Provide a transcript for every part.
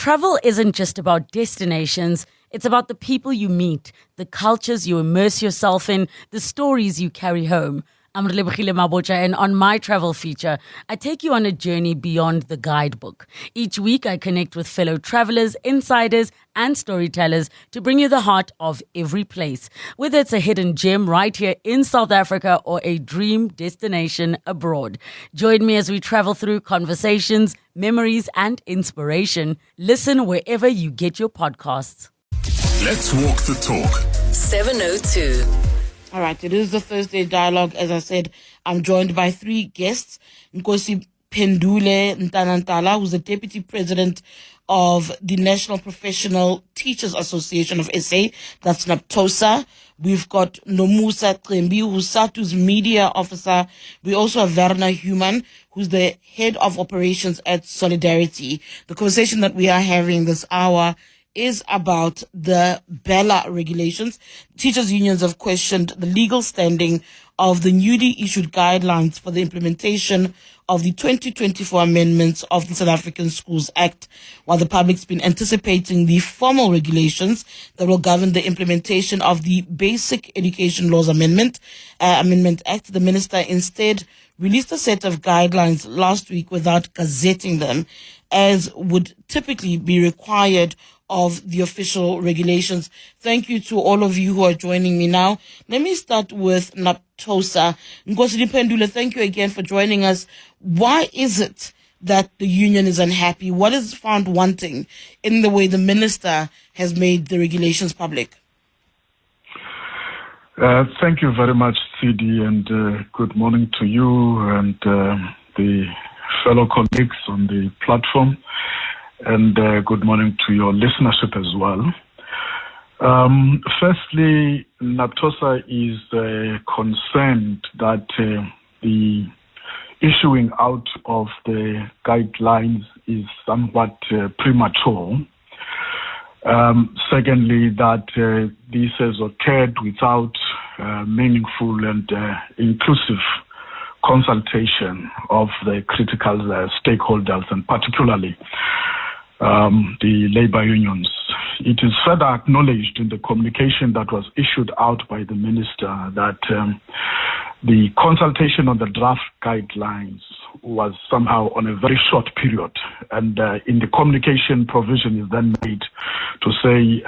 travel isn't just about destinations, it's about the people you meet, the cultures you immerse yourself in, the stories you carry home. I'm Relebogile Mabocha, and on my travel feature, I take you on a journey beyond the guidebook. Each week, I connect with fellow travelers, insiders, and storytellers to bring you the heart of every place. Whether it's a hidden gem right here in South Africa or a dream destination abroad. Join me as we travel through conversations, memories, and inspiration. Listen wherever you get your podcasts. Let's walk the talk. 702. All right, it is the Thursday dialogue. As I said, I'm joined by three guests. Nkosiphendule Ntantala, who's the Deputy President of the National Professional Teachers Association of SA, that's NAPTOSA. We've got Nomusa Cembi, who's SADTU's media officer. We also have Werner Human, who's the head of operations at Solidarity. The conversation that we are having this hour is about the BELA regulations. Teachers' unions have questioned the legal standing of the newly issued guidelines for the implementation of the 2024 amendments of the South African Schools Act, while the public's been anticipating the formal regulations that will govern the implementation of the Basic Education Laws Amendment Act. The minister instead released a set of guidelines last week without gazetting them, as would typically be required of the official regulations. Thank you to all of you who are joining me now. Let me start with NAPTOSA. Nkosiphendule, thank you again for joining us. Why is it that the union is unhappy? What is found wanting in the way the minister has made the regulations public? Thank you very much, Tshidi, and good morning to you and the fellow colleagues on the platform. And good morning to your listenership as well. Firstly, NAPTOSA is concerned that the issuing out of the guidelines is somewhat premature. Secondly, that this has occurred without meaningful and inclusive consultation of the critical stakeholders, and particularly the labor unions. It is further acknowledged in the communication that was issued out by the minister that the consultation on the draft guidelines was somehow on a very short period, and in the communication provision is then made to say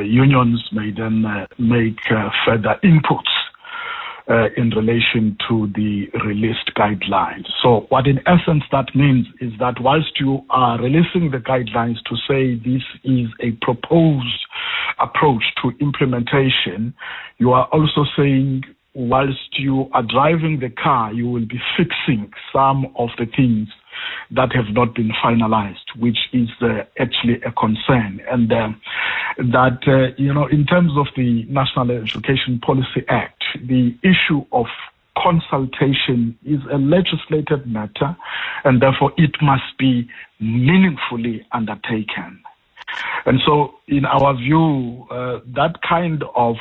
unions may then make further inputs in relation to the released guidelines. So what in essence that means is that whilst you are releasing the guidelines to say this is a proposed approach to implementation, you are also saying whilst you are driving the car, you will be fixing some of the things that have not been finalized, which is actually a concern. And that, in terms of the National Education Policy Act, the issue of consultation is a legislative matter, and therefore it must be meaningfully undertaken. And so, in our view, that kind of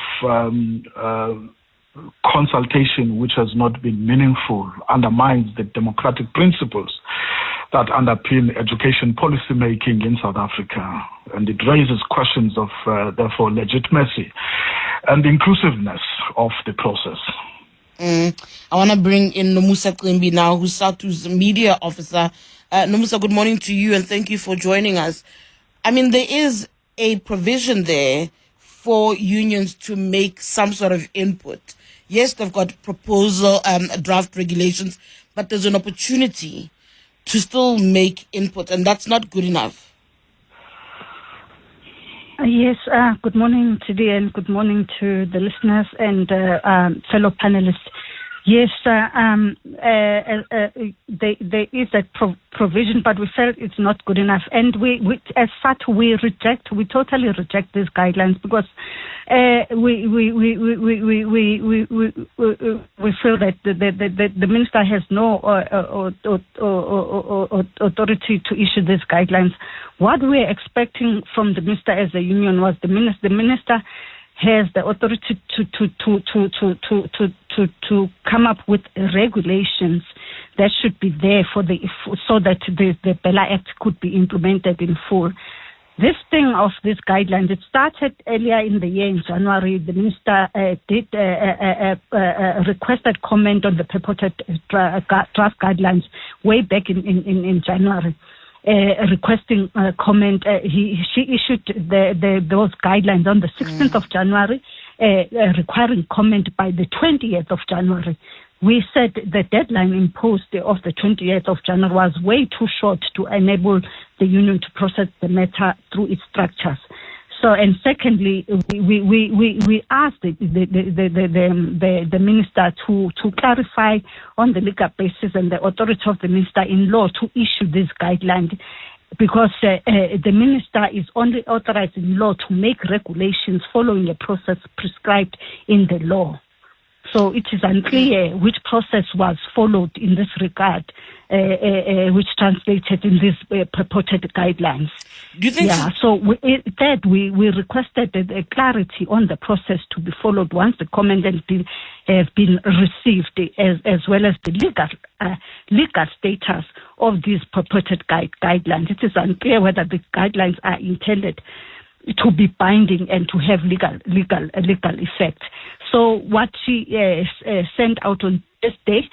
consultation which has not been meaningful undermines the democratic principles that underpin education policy making in South Africa, and it raises questions of therefore legitimacy and inclusiveness of the process. I want to bring in Nomusa Cembi now, who's SADTU's media officer. Nomusa, good morning to you, and thank you for joining us. I mean, there is a provision there for unions to make some sort of input. Yes, they've got proposal draft regulations, but there's an opportunity to still make input, and that's not good enough. Yes, good morning today, and good morning to the listeners and fellow panelists. Yes, there is a provision, but we felt it's not good enough. And we as such, we totally reject these guidelines, because we feel that the minister has no authority to issue these guidelines. What we're expecting from the minister as a union was the minister has the authority to come up with regulations that should be there so that the BELA Act could be implemented in full. This thing of these guidelines, it started earlier in the year in January. The minister did requested comment on the purported draft guidelines way back in January. Requesting comment. She issued those guidelines on the 16th of January, requiring comment by the 20th of January. We said the deadline imposed of the 28th of January was way too short to enable the union to process the matter through its structures. So, and secondly, we asked the minister to clarify on the legal basis and the authority of the minister-in-law to issue these guidelines, because the minister is only authorized in law to make regulations following a process prescribed in the law. So it is unclear which process was followed in this regard, which translated in these purported guidelines. Do you think? Yeah. So we requested a clarity on the process to be followed once the comments have been received, as well as the legal status of these purported guidelines. It is unclear whether the guidelines are intended to be binding and to have legal effect. So what she sent out on Thursday,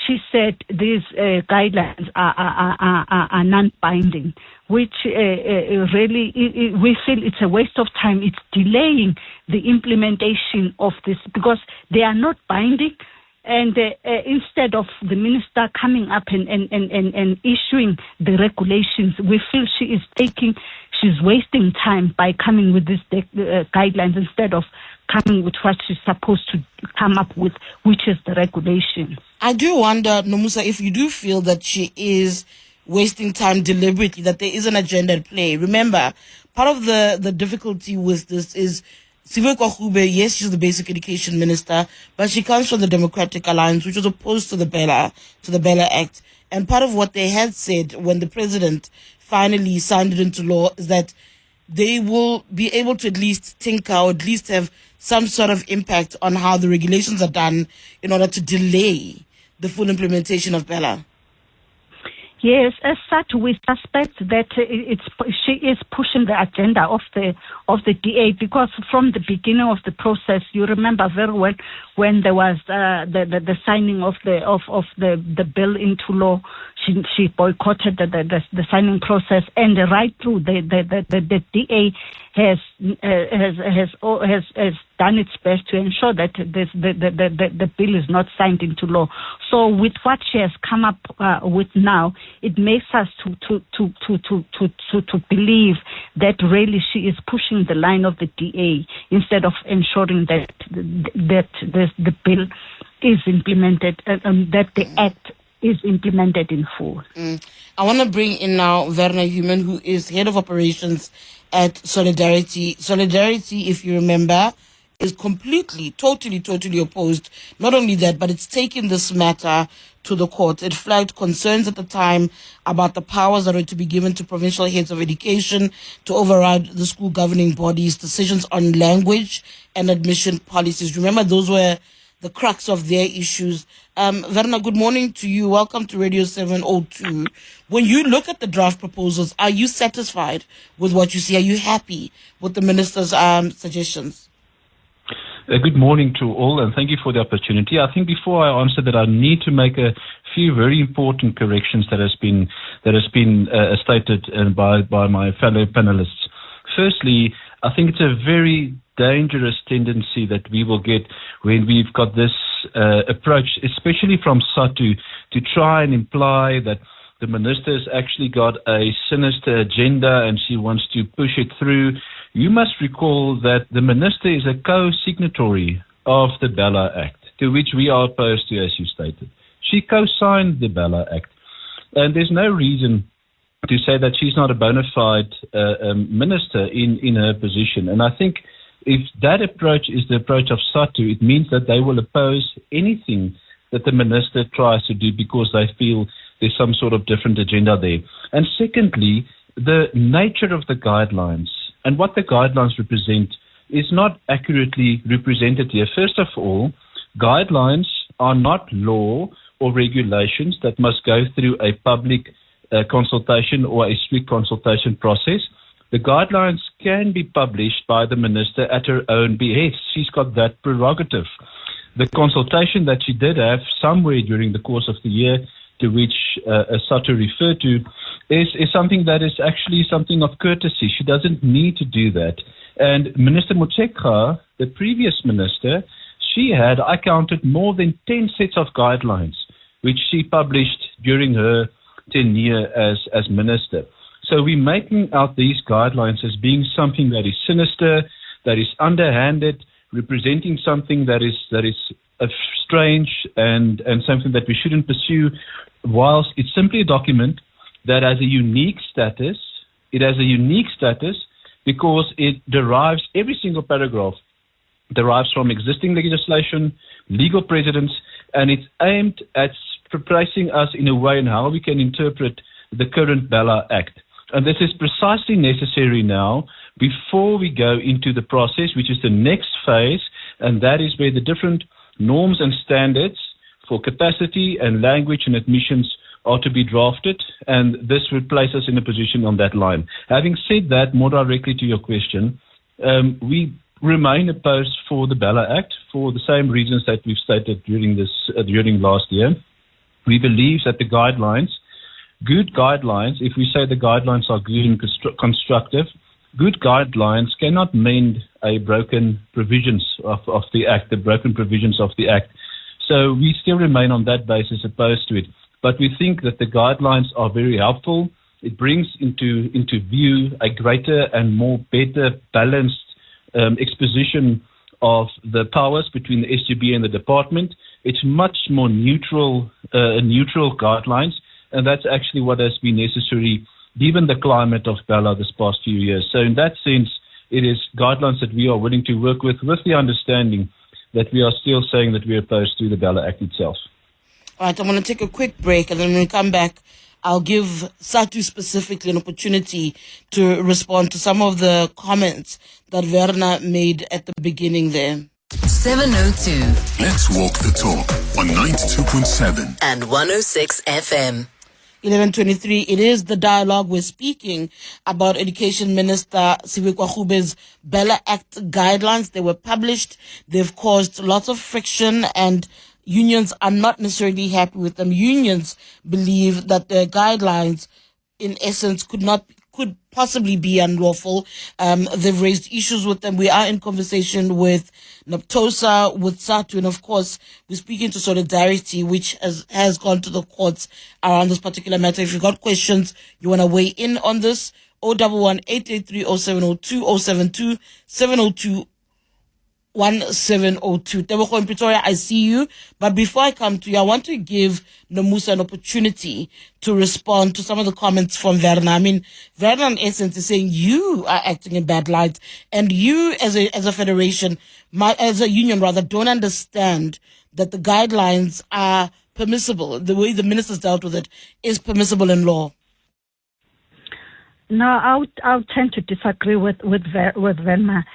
she said these guidelines are non-binding, which really we feel it's a waste of time. It's delaying the implementation of this because they are not binding. And instead of the minister coming up and issuing the regulations, we feel she's wasting time by coming with these guidelines instead of coming with what she's supposed to come up with, which is the regulation. I do wonder, Nomusa, if you do feel that she is wasting time deliberately, that there is an agenda at play. Remember, part of the difficulty with this is Siwe Kwagube, yes, she's the basic education minister, but she comes from the Democratic Alliance, which was opposed to the BELA Act. And part of what they had said when the president finally signed it into law is that they will be able to at least tinker or at least have some sort of impact on how the regulations are done in order to delay the full implementation of BELA. Yes, as such, we suspect that she is pushing the agenda of the DA, because from the beginning of the process, you remember very well when there was the signing of the bill into law. She boycotted the signing process, and right through the DA has done its best to ensure that the bill is not signed into law. So with what she has come up with now, it makes us to believe that really she is pushing the line of the DA instead of ensuring that the bill is implemented, that the act is implemented in full. I want to bring in now Werner Human, who is head of operations at Solidarity. Solidarity, if you remember, is completely, totally opposed. Not only that, but it's taken this matter to the court. It flagged concerns at the time about the powers that are to be given to provincial heads of education to override the school governing bodies' decisions on language and admission policies. Remember, those were the crux of their issues. Werner, good morning to you. Welcome to Radio 702. When you look at the draft proposals, are you satisfied with what you see? Are you happy with the minister's suggestions? Good morning to all, and thank you for the opportunity. I think before I answer that, I need to make a few very important corrections that has been stated by my fellow panelists. Firstly, I think it's a very dangerous tendency that we will get when we've got this approach, especially from SADTU, to try and imply that the minister has actually got a sinister agenda and she wants to push it through. You must recall that the minister is a co-signatory of the BELA Act, to which we are opposed to, as you stated. She co-signed the BELA Act, and there's no reason to say that she's not a bona fide minister in her position. And I think if that approach is the approach of SADTU, it means that they will oppose anything that the minister tries to do because they feel there's some sort of different agenda there. And secondly, the nature of the guidelines and what the guidelines represent is not accurately represented here. First of all, guidelines are not law or regulations that must go through a public consultation or a strict consultation process. The guidelines can be published by the minister at her own behest. She's got that prerogative. The consultation that she did have somewhere during the course of the year, to which SADTU referred to, is something that is actually something of courtesy. She doesn't need to do that. And Minister Motshekga, the previous minister, she had, I counted, more than 10 sets of guidelines, which she published during her tenure as minister. So we're making out these guidelines as being something that is sinister, that is underhanded, representing something that is strange and something that we shouldn't pursue, whilst it's simply a document that has a unique status. It has a unique status because it derives, every single paragraph derives from existing legislation, legal precedents, and it's aimed at placing us in a way in how we can interpret the current BELA Act. And this is precisely necessary now before we go into the process, which is the next phase, and that is where the different norms and standards for capacity and language and admissions are to be drafted, and this would place us in a position on that line. Having said that, more directly to your question, we remain opposed for the BELA Act for the same reasons that we've stated during last year. We believe that the guidelines, good guidelines, if we say the guidelines are good and constructive, good guidelines cannot mend a broken provisions of the Act, the broken provisions of the Act. So we still remain on that basis opposed to it. But we think that the guidelines are very helpful. It brings into view a greater and more better balanced exposition of the powers between the SGB and the department. It's much more neutral guidelines, and that's actually what has been necessary given the climate of BELA this past few years. So in that sense, it is guidelines that we are willing to work with the understanding that we are still saying that we are opposed to the BELA Act itself. All right, I'm going to take a quick break, and then when we come back, I'll give SADTU specifically an opportunity to respond to some of the comments that Werner made at the beginning there. 702. Let's walk the talk on 92.7 and 106 FM. 11:23. It is the dialogue. We're speaking about Education Minister Siwe Kwahube's BELA Act guidelines. They were published. They've caused lots of friction, and unions are not necessarily happy with them. Unions believe that the guidelines, in essence, could possibly be unlawful. They've raised issues with them. We are in conversation with NAPTOSA, with SADTU, and of course, we're speaking to Solidarity, which has gone to the courts around this particular matter. If you've got questions, you want to weigh in on this, 011-883-0702, 072-702 1702. Teboko in Pretoria, I see you. But before I come to you, I want to give Nomusa an opportunity to respond to some of the comments from Werner. I mean, Werner in essence is saying you are acting in bad light, and you as a federation, as a union rather, don't understand that the guidelines are permissible. The way the minister's dealt with it is permissible in law. No, I'll tend to disagree with Werner.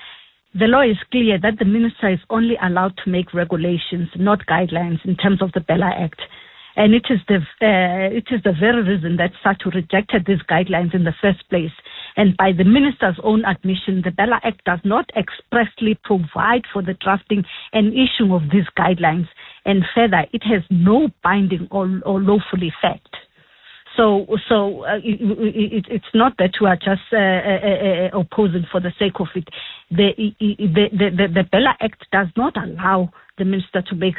The law is clear that the minister is only allowed to make regulations, not guidelines, in terms of the BELA Act. And it is the very reason that SADTU rejected these guidelines in the first place. And by the minister's own admission, the BELA Act does not expressly provide for the drafting and issuing of these guidelines. And further, it has no binding or lawful effect. So it's not that we are just opposing for the sake of it. The BELA Act does not allow the minister to make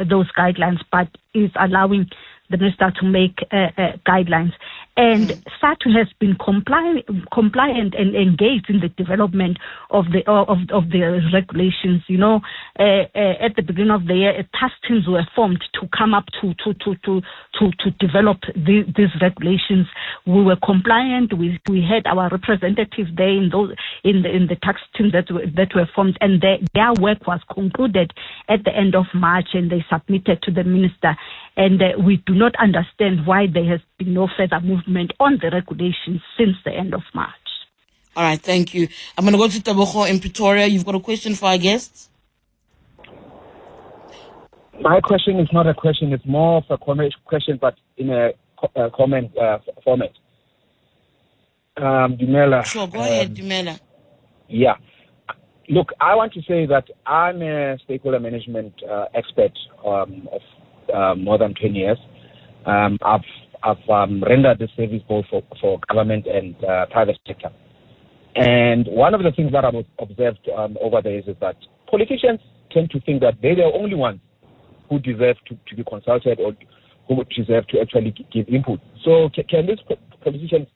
those guidelines, but is allowing the minister to make guidelines. And SADTU has been compliant and engaged in the development of the regulations. You know, at the beginning of the year, task teams were formed to come up to develop these regulations. We were compliant. We had our representatives there in the task teams that were formed, and their work was concluded at the end of March, and they submitted to the minister. And we do not understand why there has been no further movement on the regulations since the end of March. All right, thank you. I'm going to go to Tebogo in Pretoria. You've got a question for our guests? My question is not a question. It's more of a question, but in a comment format. Dumela. Sure, go ahead, Dumela. Yeah. Look, I want to say that I'm a stakeholder management expert of more than 10 years. I've rendered this service both for government and private sector. And one of the things that I've observed over the years is that politicians tend to think that they're the only ones who deserve to be consulted or who deserve to actually give input. So can these politicians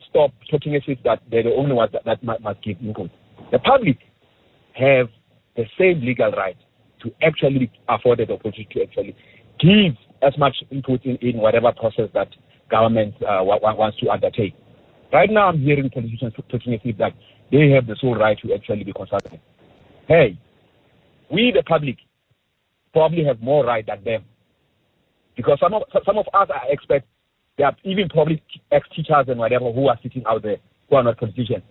stop talking as if that they're the only ones that must give input? The public have the same legal right to actually afford the opportunity to actually give as much input in whatever process that government wants to undertake. Right now, I'm hearing politicians talking as if that they have the sole right to actually be consulted. Hey, we the public probably have more right than them, because some of us are experts. There are even probably ex-teachers and whatever who are sitting out there who are not politicians.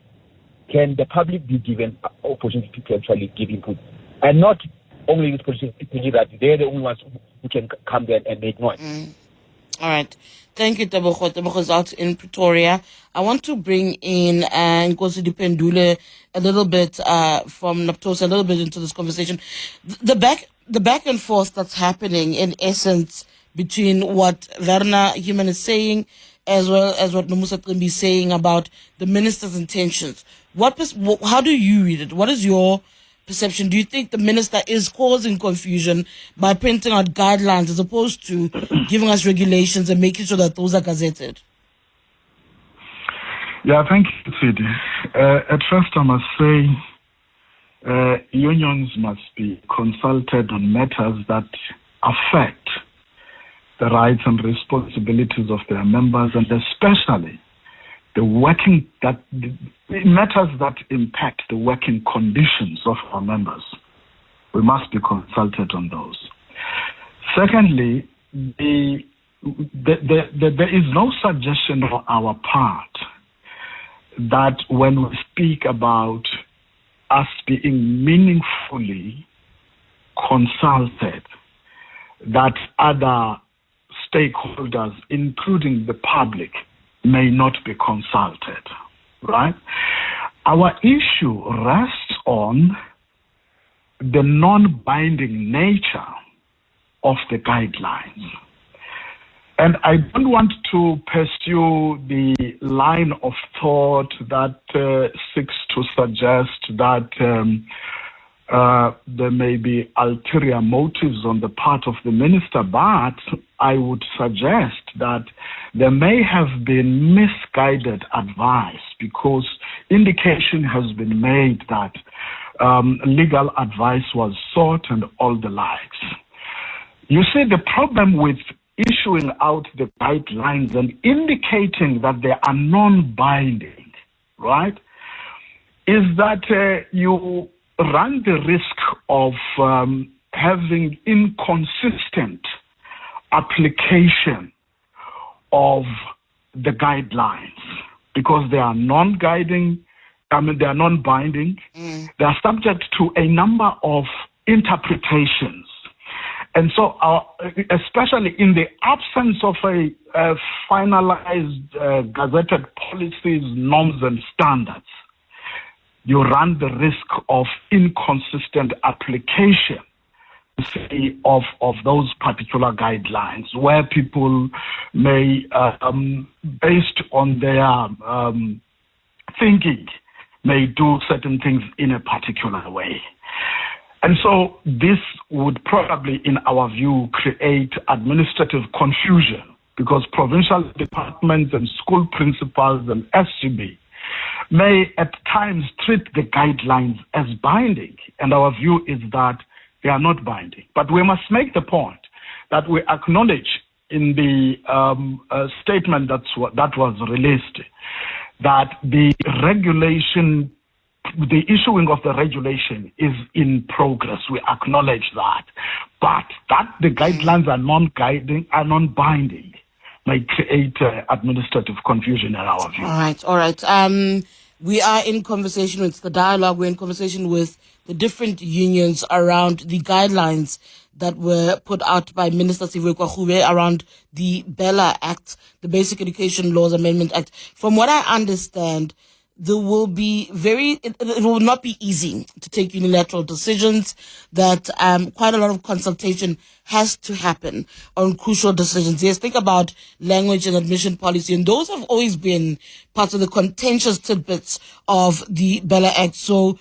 Can the public be given opportunity to actually give input, and not only these politicians thinking that they're the only ones who can come there and make noise? All right. Thank you, Tebogo. Tebogo's out in Pretoria. I want to bring in Nkosiphendule a little bit from NAPTOSA, a little bit into this conversation. The back and forth that's happening, in essence, between what Werner Human is saying as well as what Nomusa Cembi is saying about the minister's intentions. How do you read it? What is your perception? Do you think the minister is causing confusion by printing out guidelines as opposed to giving us regulations and making sure that those are gazetted? Yeah, thank you, Tshidi. At first, I must say unions must be consulted on matters that affect the rights and responsibilities of their members, and especially matters that impact the working conditions of our members. We must be consulted on those. Secondly, there is no suggestion on our part that when we speak about us being meaningfully consulted, that other stakeholders, including the public, may not be consulted, right? Our issue rests on the non-binding nature of the guidelines. And I don't want to pursue the line of thought that seeks to suggest that there may be ulterior motives on the part of the minister, but I would suggest that there may have been misguided advice, because indication has been made that legal advice was sought and all the likes. You see, the problem with issuing out the guidelines and indicating that they are non-binding, right, is that you run the risk of having inconsistent application of the guidelines, because they are non-guiding. They are non-binding. They are subject to a number of interpretations. And so, especially in the absence of a finalized gazetted policies, norms, and standards, you run the risk of inconsistent application of those particular guidelines, where people may, based on their thinking, may do certain things in a particular way. And so this would probably, in our view, create administrative confusion, because provincial departments and school principals and SGB may at times treat the guidelines as binding, and our view is that they are not binding. But we must make the point that we acknowledge in the statement that was released that the regulation, the issuing of the regulation is in progress. We acknowledge that. But that the guidelines are non-binding may create administrative confusion in our view. All right. We are in conversation with the dialogue. We're in conversation with the different unions around the guidelines that were put out by Minister Siwe Kwagube around the BELA Act, the Basic Education Laws Amendment Act. From what I understand, there will be it will not be easy to take unilateral decisions, that quite a lot of consultation has to happen on crucial decisions. Yes, think about language and admission policy, and those have always been part of the contentious tidbits of the BELA Act. So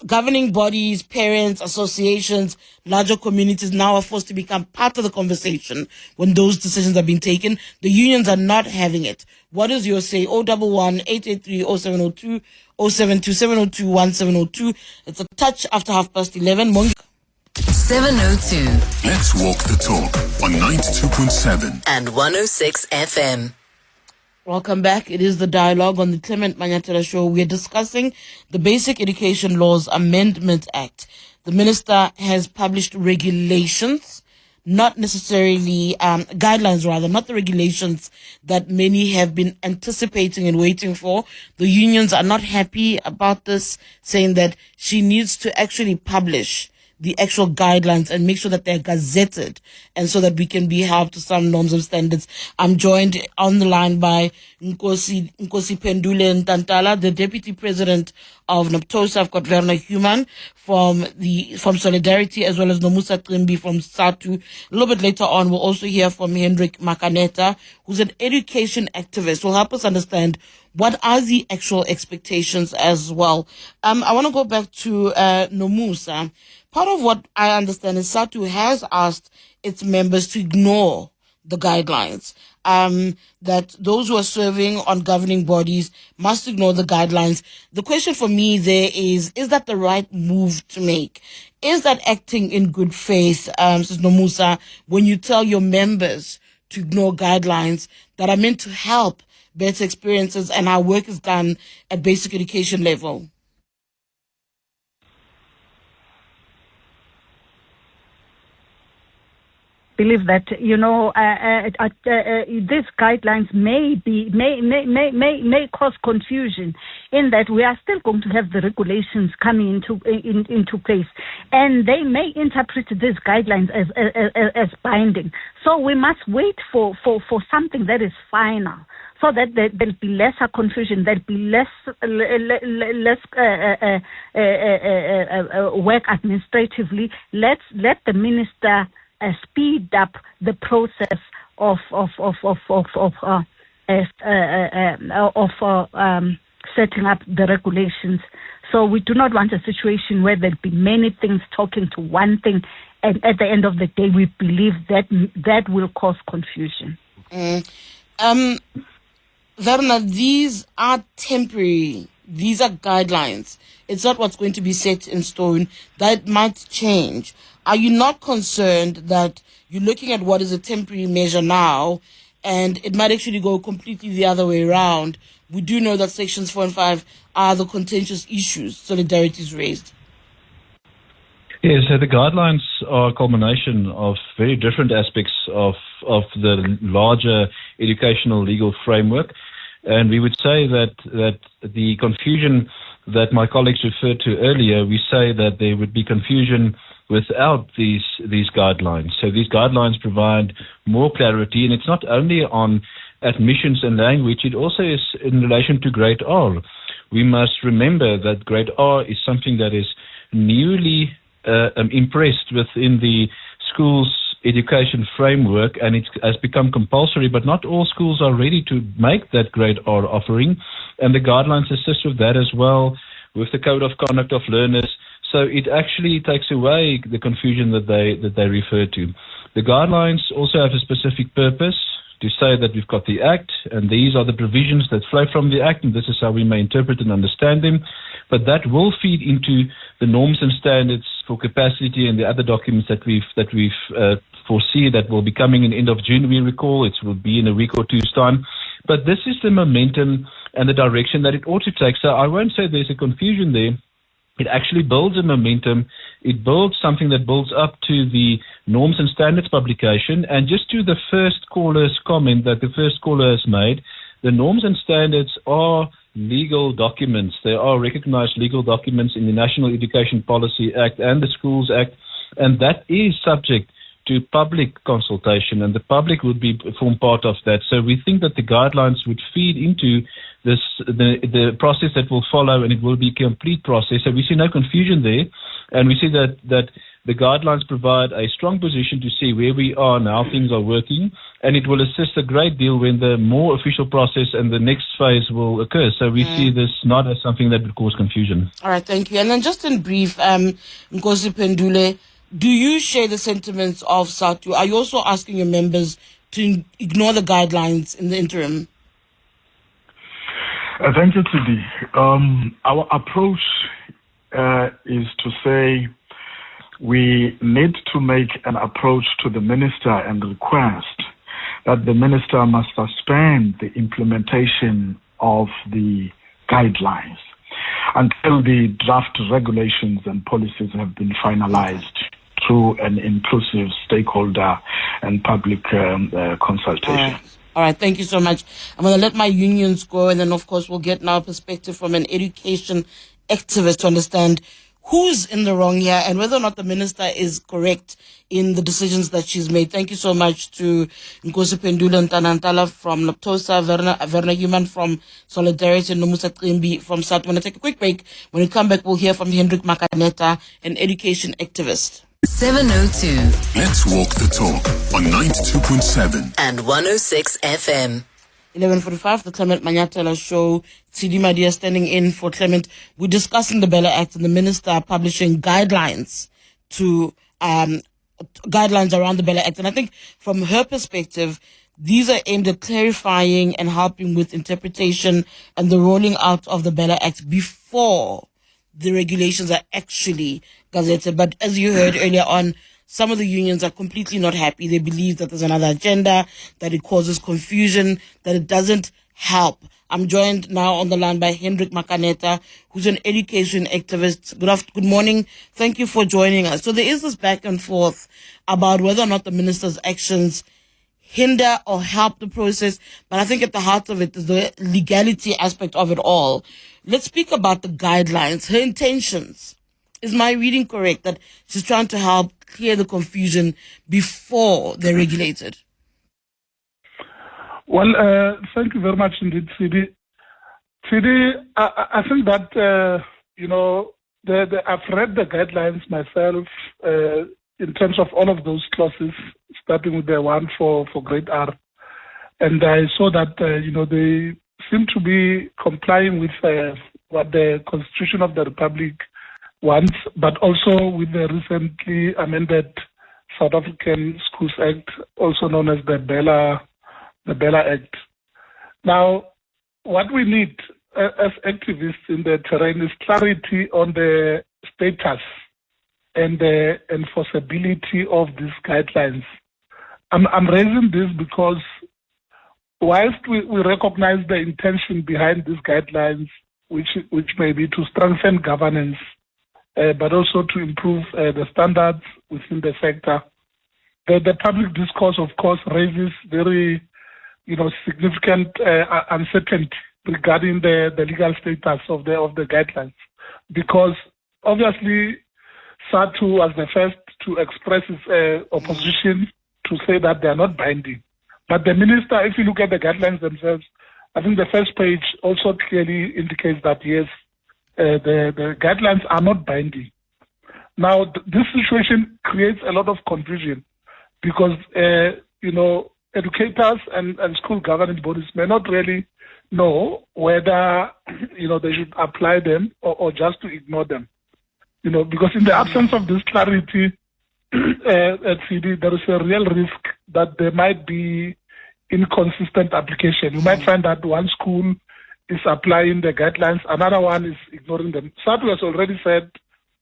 governing bodies, parents, associations, larger communities now are forced to become part of the conversation when those decisions are being taken. The unions are not having it. What is your say? 011-883-0702, 072-702-1702. It's a touch after 11:30. 702 Let's walk the talk on 92.7 and 106 FM. Welcome back. It is the dialogue on the Clement Manyathela Show. We are discussing the Basic Education Laws Amendment Act. The minister has published regulations, not necessarily guidelines, rather, not the regulations that many have been anticipating and waiting for. The unions are not happy about this, saying that she needs to actually publish the actual guidelines and make sure that they're gazetted, and so that we can be held to some norms and standards. I'm joined on the line by Nkosiphendule Ntantala, the Deputy President of NAPTOSA. I've got Werner Human from Solidarity, as well as Nomusa Cembi from SADTU. A little bit later on, we'll also hear from Hendrick Makaneta, who's an education activist, who will help us understand what are the actual expectations as well. I want to go back to Nomusa. Part of what I understand is SADTU has asked its members to ignore the guidelines, that those who are serving on governing bodies must ignore the guidelines. The question for me there is that the right move to make? Is that acting in good faith, says Nomusa, when you tell your members to ignore guidelines that are meant to help better experiences and how work is done at basic education level? Believe that these guidelines may cause confusion, in that we are still going to have the regulations coming into place, and they may interpret these guidelines as binding. So we must wait for something that is final, so that there'll be lesser confusion, there'll be less work administratively. Let the minister speed up the process of setting up the regulations. So we do not want a situation where there'll be many things talking to one thing, and at the end of the day, we believe that will cause confusion. Werner, these are temporary. These are guidelines. It's not what's going to be set in stone. That might change. Are you not concerned that you're looking at what is a temporary measure now, and it might actually go completely the other way around? We do know that sections 4 and 5 are the contentious issues Solidarity's raised. Yes, so the guidelines are a culmination of very different aspects of the larger educational legal framework. And we would say that the confusion that my colleagues referred to earlier, we say that there would be confusion without these guidelines. So these guidelines provide more clarity, and it's not only on admissions and language, it also is in relation to grade R. We must remember that grade R is something that is newly impressed within the school's education framework, and it has become compulsory, but not all schools are ready to make that grade R offering, and the guidelines assist with that as well, with the code of conduct of learners. So it actually takes away the confusion that they refer to. The guidelines also have a specific purpose, to say that we've got the Act, and these are the provisions that flow from the Act, and this is how we may interpret and understand them. But that will feed into the norms and standards for capacity and the other documents that we've foresee that will be coming in end of June. We recall it will be in a week or two's time. But this is the momentum and the direction that it ought to take. So I won't say there's a confusion there. It actually builds a momentum. It builds something that builds up to the norms and standards publication. And just to the first caller's comment that the first caller has made, the norms and standards are legal documents. There are recognized legal documents in the National Education Policy Act and the Schools Act, and that is subject to public consultation, and the public would form part of that. So we think that the guidelines would feed into this the process that will follow, and it will be a complete process. So we see no confusion there, and we see that the guidelines provide a strong position to see where we are and how things are working, and it will assist a great deal when the more official process and the next phase will occur. So we see this not as something that would cause confusion. All right, thank you. And then just in brief, Nkosiphendule, do you share the sentiments of SADTU? Are you also asking your members to ignore the guidelines in the interim? Thank you, Tshidi. Our approach is to say we need to make an approach to the minister and request that the minister must suspend the implementation of the guidelines until the draft regulations and policies have been finalized through an inclusive stakeholder and public consultation. All right, thank you so much. I'm going to let my unions go, and then, of course, we'll get now a perspective from an education activist to understand who's in the wrong here and whether or not the minister is correct in the decisions that she's made. Thank you so much to Nkosiphendule Ntantala from NAPTOSA, Werner Human from Solidarity, and Nomusa Cembi from SADTU. I'm going to take a quick break. When we come back, we'll hear from Hendrick Makaneta, an education activist. 702 Let's walk the talk on 92.7 and 106 FM. 11:45, the Clement Manyathela Show. Tshidi Madia standing in for Clement. We're discussing the BELA Act and the minister publishing guidelines guidelines around the BELA Act. And I think from her perspective, these are aimed at clarifying and helping with interpretation and the rolling out of the BELA Act before the regulations are actually gazetted. But as you heard earlier on, some of the unions are completely not happy. They believe that there's another agenda, that it causes confusion, that it doesn't help. I'm joined now on the line by Hendrick Makaneta, who's an education activist. Good morning. Thank you for joining us. So there is this back and forth about whether or not the minister's actions hinder or help the process. But I think at the heart of it is the legality aspect of it all. Let's speak about the guidelines, her intentions. Is my reading correct that she's trying to help clear the confusion before they're regulated? Well, thank you very much indeed, Tshidi. Tshidi, I think that, I've read the guidelines myself in terms of all of those clauses, starting with the one for grade R. And I saw that, they seem to be complying with what the Constitution of the Republic wants, but also with the recently amended South African Schools Act, also known as the BELA Act. Now, what we need as activists in the terrain is clarity on the status and the enforceability of these guidelines. I'm raising this because whilst we recognize the intention behind these guidelines, which may be to strengthen governance, but also to improve the standards within the sector, the public discourse, of course, raises very significant uncertainty regarding the legal status of the guidelines, because obviously SADTU was the first to express its opposition to say that they are not binding. But the minister, if you look at the guidelines themselves, I think the first page also clearly indicates that yes, the guidelines are not binding. Now, this situation creates a lot of confusion because educators and school governing bodies may not really know whether they should apply them or just to ignore them. Because in the absence of this clarity at CD, there is a real risk that there might be inconsistent application. You might find that one school is applying the guidelines, another one is ignoring them. SADTU has already said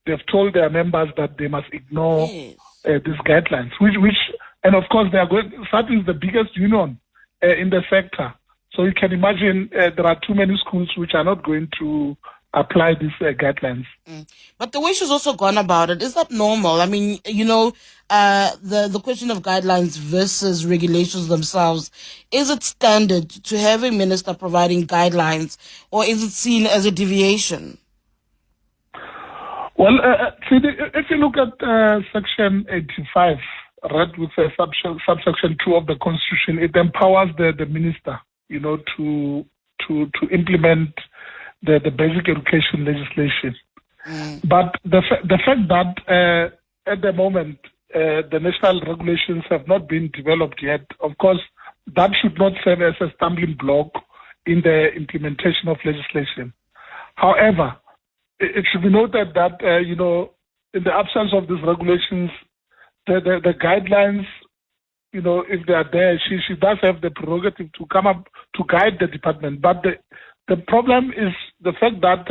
they've told their members that they must ignore these guidelines, which and of course, SADTU is the biggest union in the sector. So you can imagine there are too many schools which are not going to apply these guidelines. But the way she's also gone about it, is that normal? I mean, the question of guidelines versus regulations themselves, is it standard to have a minister providing guidelines, or is it seen as a deviation? Well, if you look at Section 85, read with subsection 2 of the Constitution, it empowers the minister, to implement the basic education legislation. But the fact that at the moment the national regulations have not been developed yet, of course, that should not serve as a stumbling block in the implementation of legislation. However, it should be noted that in the absence of these regulations, the guidelines, if they are there, she does have the prerogative to come up to guide the department. But the problem is the fact that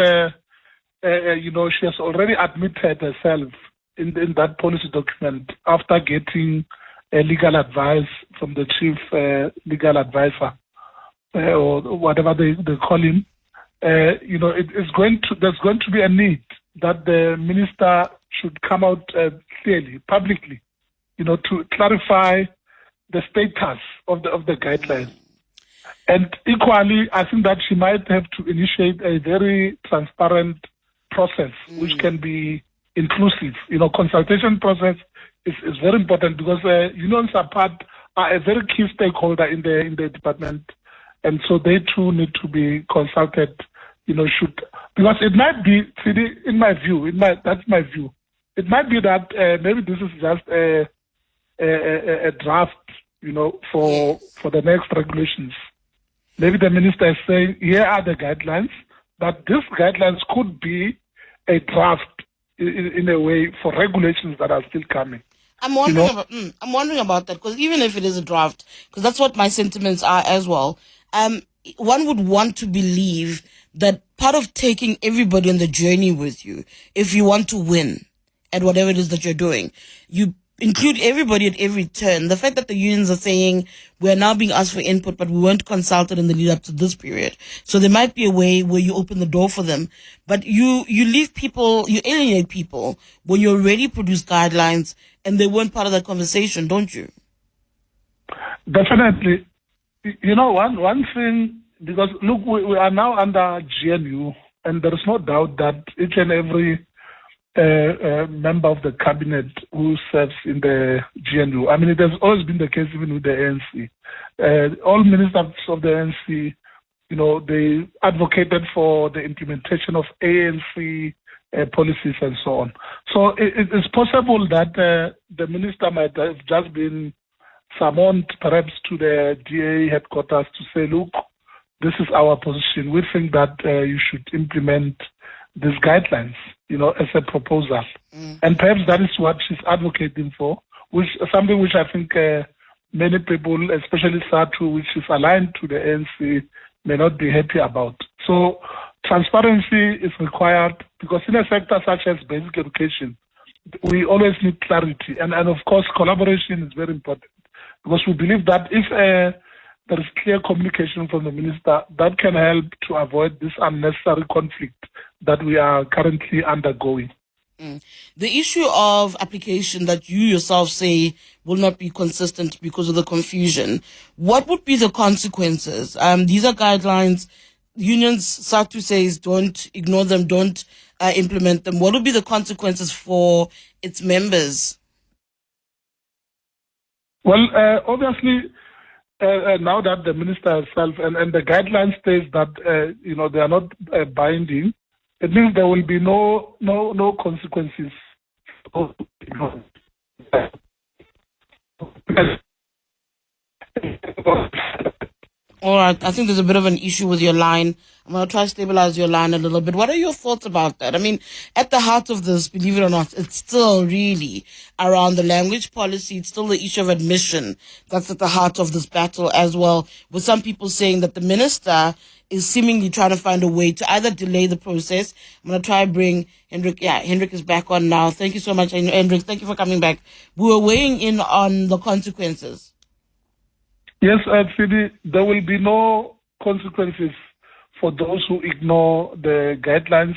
she has already admitted herself in that policy document after getting legal advice from the chief legal advisor or whatever they call him. There's going to be a need that the minister should come out clearly, publicly, to clarify the status of the guidelines. And equally, I think that she might have to initiate a very transparent process, which can be inclusive. Consultation process is very important because unions are a very key stakeholder in the department, and so they too need to be consulted. Because it might be, in my view, that's my view. It might be that maybe this is just a draft, for the next regulations. Maybe the minister is saying, here are the guidelines, but these guidelines could be a draft in a way for regulations that are still coming. I'm wondering about that, because even if it is a draft, because that's what my sentiments are as well, one would want to believe that part of taking everybody on the journey with you, if you want to win at whatever it is that you're doing, you include everybody at every turn. The fact that the unions are saying we're now being asked for input, but we weren't consulted in the lead up to this period. So there might be a way where you open the door for them, but you leave people, you alienate people when you already produce guidelines and they weren't part of that conversation, don't you? Definitely. One thing, because look, we are now under GNU, and there is no doubt that each and every member of the cabinet who serves in the GNU. I mean, it has always been the case even with the ANC. All ministers of the ANC, they advocated for the implementation of ANC policies and so on. So it is possible that the minister might have just been summoned perhaps to the DA headquarters to say, look, this is our position. We think that you should implement these guidelines, as a proposal. And perhaps that is what she's advocating for, which something which I think many people, especially SADTU, which is aligned to the ANC, may not be happy about. So transparency is required because in a sector such as basic education, we always need clarity. And of course, collaboration is very important because we believe that if there is clear communication from the minister, that can help to avoid this unnecessary conflict that we are currently undergoing. The issue of application that you yourself say will not be consistent because of the confusion, what would be the consequences? These are guidelines. Unions, SADTU says, don't ignore them, don't implement them. What would be the consequences for its members? Well, obviously, now that the minister herself and the guidelines state that they are not binding, it means there will be no consequences. All right, I think there's a bit of an issue with your line. I'm going to try to stabilize your line a little bit. What are your thoughts about that? I mean, at the heart of this, believe it or not, it's still really around the language policy. It's still the issue of admission that's at the heart of this battle as well, with some people saying that the minister is seemingly trying to find a way to either delay the process. I'm going to try to bring Hendrick. Yeah, Hendrick is back on now. Thank you so much, Hendrick. Thank you for coming back. We were weighing in on the consequences. Yes, Tshidi, there will be no consequences for those who ignore the guidelines,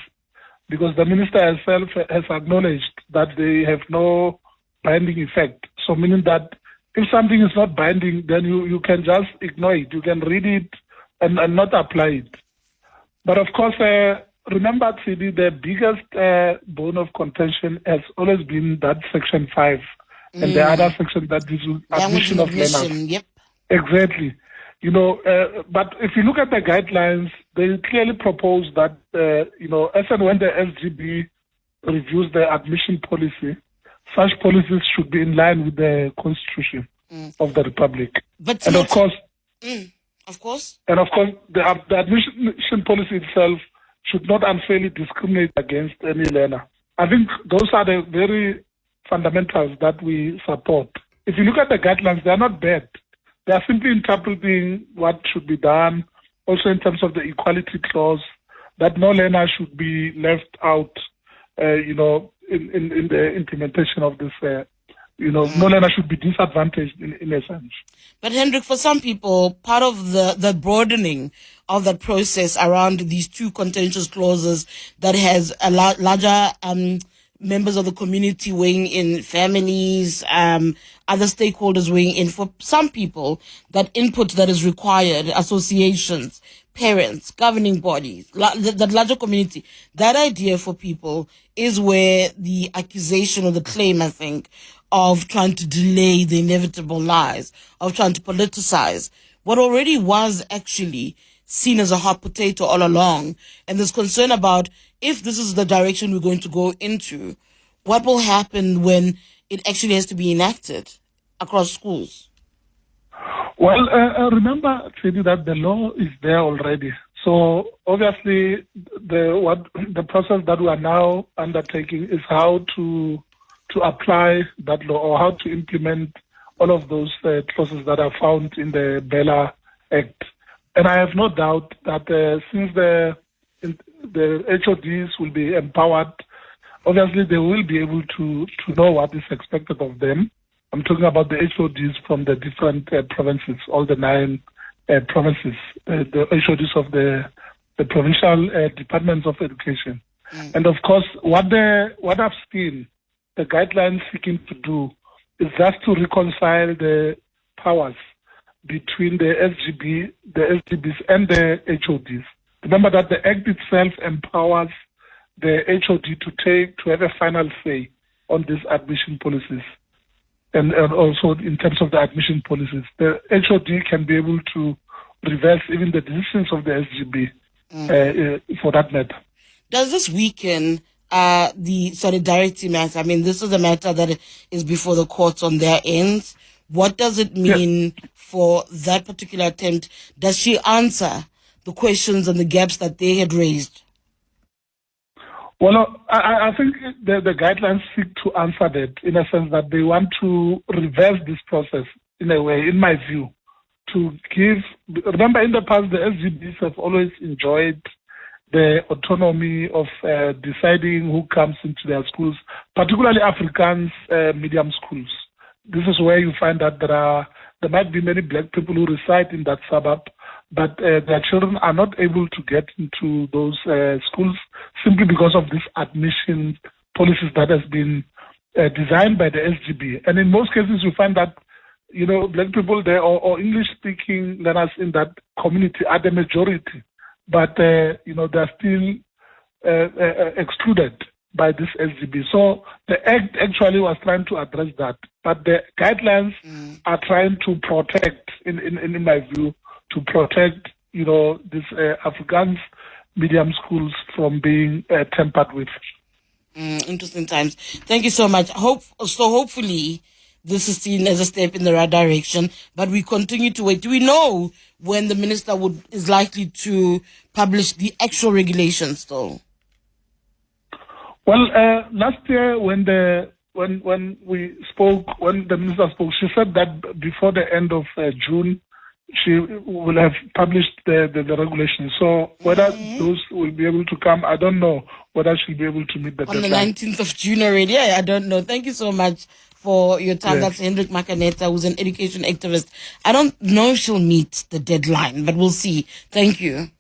because the minister herself has acknowledged that they have no binding effect. So meaning that if something is not binding, then you can just ignore it. You can read it and not apply it. But of course, remember, Tshidi, the biggest bone of contention has always been that Section 5 and the other section that is admission of learners. Yep. Exactly. But if you look at the guidelines, they clearly propose that, as and when the SGB reviews the admission policy, such policies should be in line with the Constitution of the Republic. But and of course, the admission policy itself should not unfairly discriminate against any learner. I think those are the very fundamentals that we support. If you look at the guidelines, they are not bad. They are simply interpreting what should be done, also in terms of the equality clause, that no learner should be left out, in the implementation of this, no learner should be disadvantaged in a sense. But Hendrick, for some people, part of the broadening of that process around these two contentious clauses that has a larger members of the community weighing in, families, other stakeholders weighing in. For some people, that input that is required, associations, parents, governing bodies, that larger community, that idea for people is where the accusation or the claim, I think, of trying to delay the inevitable lies, of trying to politicize what already was actually seen as a hot potato all along. And there's concern about if this is the direction we're going to go into, what will happen when it actually has to be enacted across schools? Well, remember, Tshidi, that the law is there already. So obviously, the process that we are now undertaking is how to apply that law or how to implement all of those clauses that are found in the BELA Act. And I have no doubt that since the HODs will be empowered, obviously they will be able to know what is expected of them. I'm talking about the HODs from the different provinces, all the 9 provinces, the HODs of the provincial departments of education. And of course, what I've seen the guidelines seeking to do is just to reconcile the powers between the SGBs and the HODs. Remember that the Act itself empowers the HOD to have a final say on these admission policies. And also in terms of the admission policies, the HOD can be able to reverse even the decisions of the SGB for that matter. Does this weaken the solidarity matter? I mean, this is a matter that is before the courts on their ends. What does it mean for that particular attempt? Does she answer the questions and the gaps that they had raised? Well, I think the guidelines seek to answer that in a sense that they want to reverse this process in a way, in my view, to give. Remember, in the past, the SGBs have always enjoyed the autonomy of deciding who comes into their schools, particularly Afrikaans medium schools. This is where you find that there might be many black people who reside in that suburb, but their children are not able to get into those schools simply because of this admission policies that has been designed by the SGB. And in most cases, you find that, black people there or English-speaking learners in that community are the majority, but, they're still excluded by this SGB. So the Act actually was trying to address that, but the guidelines are trying to protect, in my view, to protect, these Afrikaans medium schools from being tampered with. Interesting times. Thank you so much. Hopefully this is seen as a step in the right direction, but we continue to wait. Do we know when the minister is likely to publish the actual regulations, though? Well, last year when the minister spoke, she said that before the end of June, she will have published the regulations. So whether those will be able to come, I don't know whether she'll be able to meet the deadline. On the 19th of June already? Yeah, I don't know. Thank you so much for your time. Yes. That's Hendrick Makaneta, who's an education activist. I don't know if she'll meet the deadline, but we'll see. Thank you.